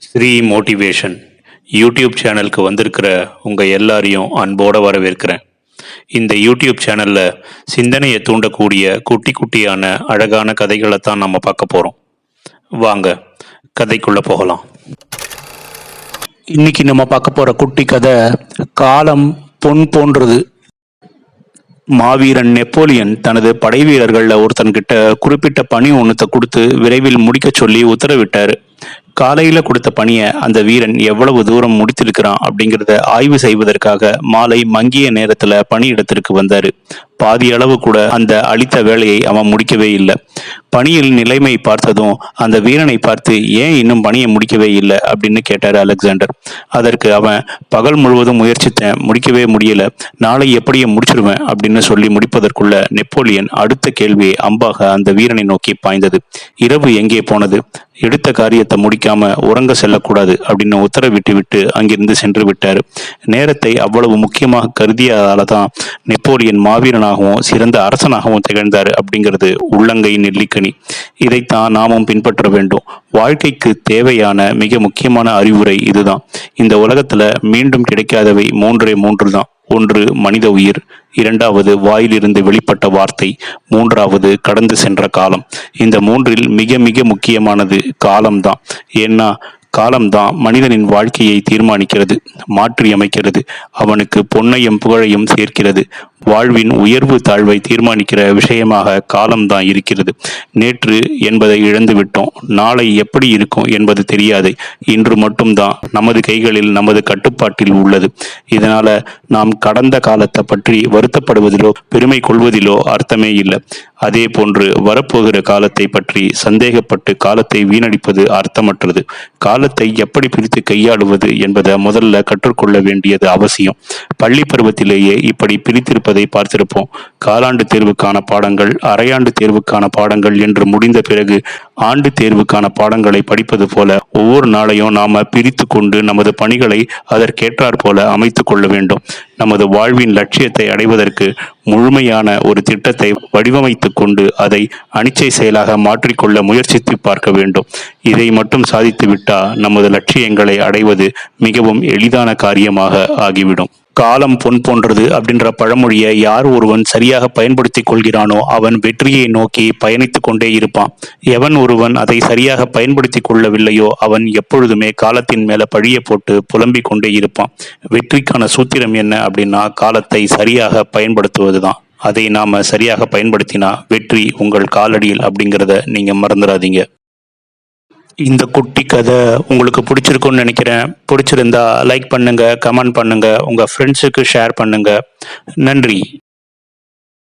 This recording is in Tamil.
ஸ்ரீ மோட்டிவேஷன் யூடியூப் சேனலுக்கு வந்திருக்கிற உங்கள் எல்லாரையும் அன்போடு வரவேற்கிறேன். இந்த யூடியூப் சேனலில் சிந்தனையை தூண்டக்கூடிய குட்டி குட்டியான அழகான கதைகளை தான் நம்ம பார்க்க போகிறோம். வாங்க கதைக்குள்ளே போகலாம். இன்னைக்கு நம்ம பார்க்க போகிற குட்டி கதை காலம் பொன் போன்றது. மாவீரன் நெப்போலியன் தனது படை வீரர்களில் ஒருத்தன்கிட்ட குறிப்பிட்ட பணி ஒன்றத்தை கொடுத்து விரைவில் முடிக்க சொல்லி உத்தரவிட்டார். காலையில் கொடுத்த பணியை அந்த வீரன் எவ்வளவு தூரம் முடித்திருக்கிறான் அப்படிங்கிறத ஆய்வு செய்வதற்காக மாலை மங்கிய நேரத்தில் பணியிடத்திற்கு வந்தார். பாதி அளவு கூட அந்த அளித்த வேலையை அவன் முடிக்கவே இல்லை. பணியில் நிலைமை பார்த்ததும் அந்த வீரனை பார்த்து ஏன் இன்னும் பணியை முடிக்கவே இல்லை அப்படின்னு கேட்டார் அலெக்சாண்டர். அதற்கு அவன் பகல் முழுவதும் முயற்சித்தேன், முடிக்கவே முடியல, நாளை எப்படியே முடிச்சிருவேன் அப்படின்னு சொல்லி முடிப்பதற்குள்ள நெப்போலியன் அடுத்த கேள்வியை அம்பாக அந்த வீரனை நோக்கி பாய்ந்தது. இரவு எங்கே போனது? எடுத்த காரியத்தை முடிக்காம உறங்க செல்லக்கூடாது அப்படின்னு உத்தரவிட்டு விட்டு அங்கிருந்து சென்று விட்டார். நேரத்தை அவ்வளவு முக்கியமாக கருதியதால தான் நெப்போலியன் மாவீரனாகவும் சிறந்த அரசனாகவும் திகழ்ந்தார் அப்படிங்கிறது உள்ளங்கை நெல்லிக்கனி. இதைத்தான் நாமும் பின்பற்ற வேண்டும். வாழ்க்கைக்கு தேவையான மிக முக்கியமான அறிவுரை இதுதான். இந்த உலகத்துல மீண்டும் கிடைக்காதவை மூன்று தான். ஒன்று மனித உயிர், இரண்டாவது வாயிலிருந்து வெளிப்பட்ட வார்த்தை, மூன்றாவது கடந்து சென்ற காலம். இந்த மூன்றில் மிக மிக முக்கியமானது காலம்தான். ஏன்னா காலம்தான் மனிதனின் வாழ்க்கையை தீர்மானிக்கிறது, மாற்றி அமைக்கிறது, அவனுக்கு பொன்னையும் புகழையும் சேர்க்கிறது. வாழ்வின் உயர்வு தாழ்வை தீர்மானிக்கிற விஷயமாக காலம்தான் இருக்கிறது. நேற்று என்பதை இழந்து விட்டோம், நாளை எப்படி இருக்கும் என்பது தெரியாது. இன்று மட்டும்தான் நமது கைகளில், நமது கட்டுப்பாட்டில் உள்ளது. இதனால நாம் கடந்த காலத்தை பற்றி வருத்தப்படுவதிலோ பெருமை கொள்வதிலோ அர்த்தமே இல்லை. அதே போன்று வரப்போகிற காலத்தை பற்றி சந்தேகப்பட்டு காலத்தை வீணடிப்பது அர்த்தமற்றது. காலத்தை எப்படி பிரித்து கையாளுவது என்பதை முதல்ல கற்றுக்கொள்ள வேண்டியது அவசியம். பள்ளி பருவத்திலேயே இப்படி பிரித்திருப்பதை பார்த்திருப்போம். காலாண்டு தேர்வுக்கான பாடங்கள், அரையாண்டு தேர்வுக்கான பாடங்கள் என்று முடிந்த பிறகு ஆண்டு தேர்வுக்கான பாடங்களை படிப்பது போல ஒவ்வொரு நாளையும் நாம பிரித்து கொண்டு நமது பணிகளை அதற்கேற்றாற் போல அமைத்து கொள்ள வேண்டும். நமது வாழ்வின் லட்சியத்தை அடைவதற்கு முழுமையான ஒரு திட்டத்தை வடிவமைத்து கொண்டு அதை அனிச்சை செயலாக மாற்றிக்கொள்ள முயற்சித்து பார்க்க வேண்டும். இதை மட்டும் சாதித்து விட்டால் நமது லட்சியங்களை அடைவது மிகவும் எளிதான காரியமாக ஆகிவிடும். காலம் பொன் போன்றது அப்படின்ற பழமொழியை யார் ஒருவன் சரியாக பயன்படுத்தி கொள்கிறானோ அவன் வெற்றியை நோக்கி பயணித்து கொண்டே இருப்பான். எவன் ஒருவன் அதை சரியாக பயன்படுத்தி கொள்ளவில்லையோ அவன் எப்பொழுதுமே காலத்தின் மேல பழிய போட்டு புலம்பிக் கொண்டே இருப்பான். வெற்றிக்கான சூத்திரம் என்ன அப்படின்னா காலத்தை சரியாக பயன்படுத்துவதுதான். அதை நாம சரியாக பயன்படுத்தினா வெற்றி உங்கள் காலடியில் அப்படிங்கிறத நீங்க மறந்துடாதீங்க. இந்த குட்டி கதை உங்களுக்கு பிடிச்சிருக்குன்னு நினைக்கிறேன். பிடிச்சிருந்தா லைக் பண்ணுங்க, கமெண்ட் பண்ணுங்க, உங்க ஃப்ரெண்ட்ஸுக்கு ஷேர் பண்ணுங்க. நன்றி.